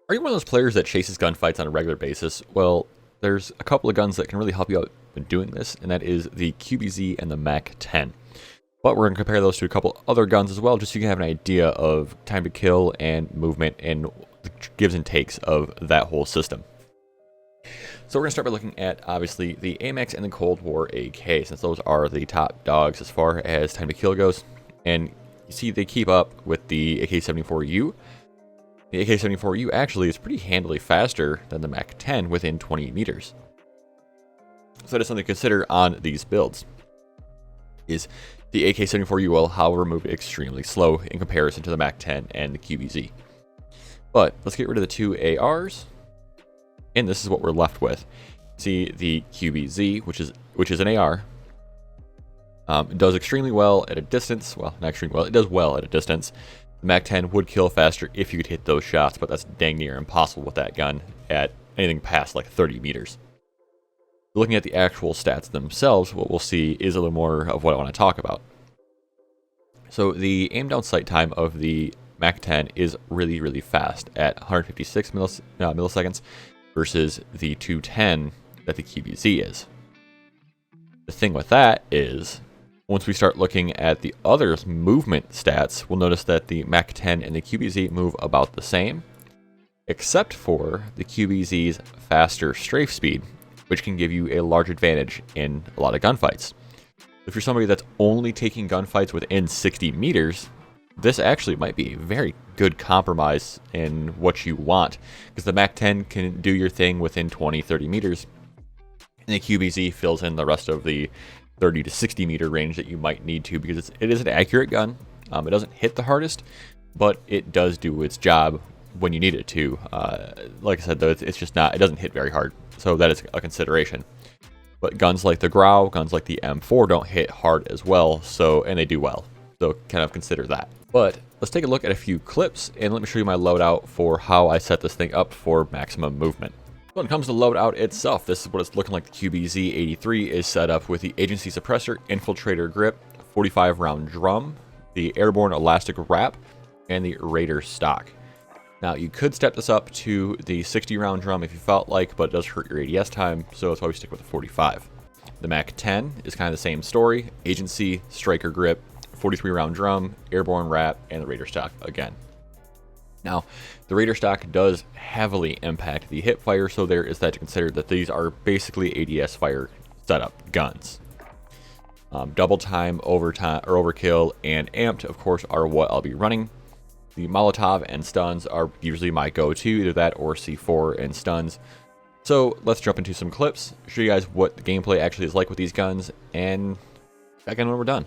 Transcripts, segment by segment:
Are you one of those players that chases gunfights on a regular basis? Well, there's a couple of guns that can really help you out in doing this, and that is the QBZ and the MAC10. But we're going to compare those to a couple other guns as well, just so you can have an idea of time to kill and movement and the gives and takes of that whole system. So we're going to start by looking at, obviously, the AMAX and the Cold War AK, since those are the top dogs as far as time to kill goes. And you see they keep up with the AK-74U. The AK-74U actually is pretty handily faster than the MAC-10 within 20 meters. So that is something to consider on these builds. Is the AK-74U will, however, move extremely slow in comparison to the MAC-10 and the QBZ. But let's get rid of the two ARs, and this is what we're left with. See the QBZ, which is an AR. It does extremely well at a distance. Well, not extremely well. It does well at a distance. The MAC-10 would kill faster if you could hit those shots, but that's dang near impossible with that gun at anything past like 30 meters. Looking at the actual stats themselves, what we'll see is a little more of what I want to talk about. So the aim down sight time of the MAC-10 is really, really fast at 156 milliseconds versus the 210 that the QBZ is. The thing with that is, once we start looking at the other movement stats, we'll notice that the MAC-10 and the QBZ move about the same, except for the QBZ's faster strafe speed, which can give you a large advantage in a lot of gunfights. If you're somebody that's only taking gunfights within 60 meters, this actually might be a very good compromise in what you want, because the MAC-10 can do your thing within 20-30 meters, and the QBZ fills in the rest of the 30 to 60 meter range that you might need to, because it is an accurate gun. It doesn't hit the hardest, but it does do its job when you need it to. Like I said, though, it doesn't hit very hard, so that is a consideration. But guns like the Grau, guns like the M4 don't hit hard as well, and they do well, so kind of consider that. But let's take a look at a few clips, and let me show you my loadout for how I set this thing up for maximum movement. When it comes to loadout itself, this is what it's looking like. The QBZ-83 is set up with the Agency Suppressor, Infiltrator Grip, 45 round drum, the Airborne elastic wrap, and the Raider stock. Now, you could step this up to the 60 round drum if you felt like, but it does hurt your ADS time, so that's why we stick with the 45. The MAC-10 is kind of the same story. Agency, Striker Grip, 43 round drum, Airborne wrap, and the Raider stock again. Now, the Raider stock does heavily impact the hip fire, so there is that to consider, that these are basically ADS fire setup guns. Double time, overkill, and amped, of course, are what I'll be running. The Molotov and stuns are usually my go-to, either that or C4 and stuns. So let's jump into some clips, show you guys what the gameplay actually is like with these guns, and back in when we're done.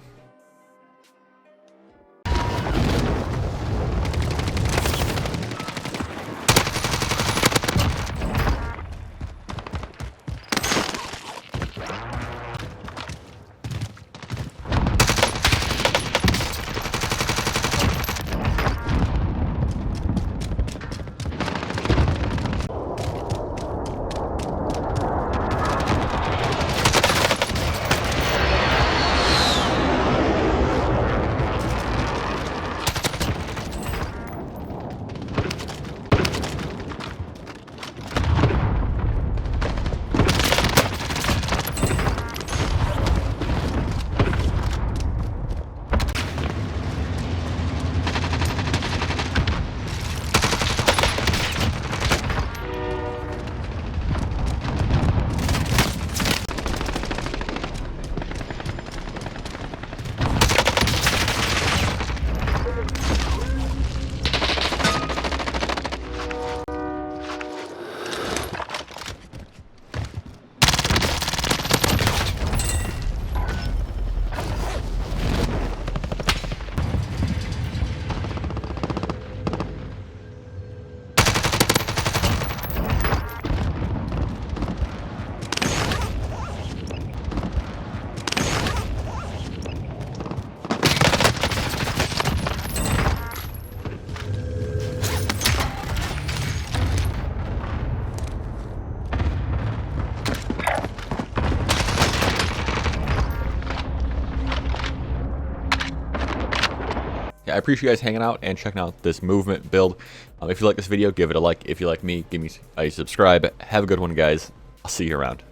appreciate you guys hanging out and checking out this movement build. If you like this video, give it a like. If you like me, give me a subscribe. Have a good one, guys. I'll see you around.